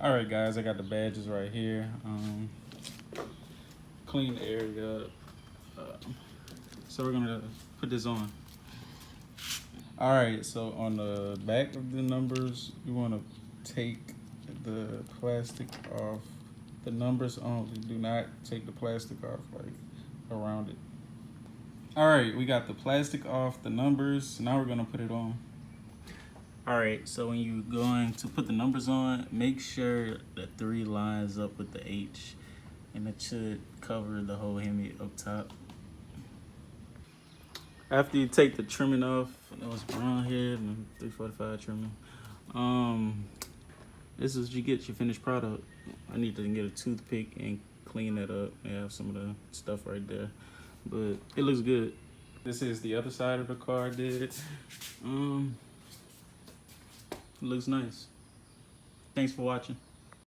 All right, guys, I got the badges right here. Clean the area up. So we're gonna put this on. All right, so on the back of the numbers, you wanna take the plastic off. The numbers only. Do not take the plastic off, like around it. All right, we got the plastic off the numbers. Now we're gonna put it on. All right, so when you're going to put the numbers on, make sure the 3 lines up with the H, and it should cover the whole hemi up top. After you take the trimming off, that was brown here and 345 trimming. This is you get your finished product. I need to get a toothpick and clean that up. I have some of the stuff right there, but it looks good. This is the other side of the car. It looks nice. Thanks for watching.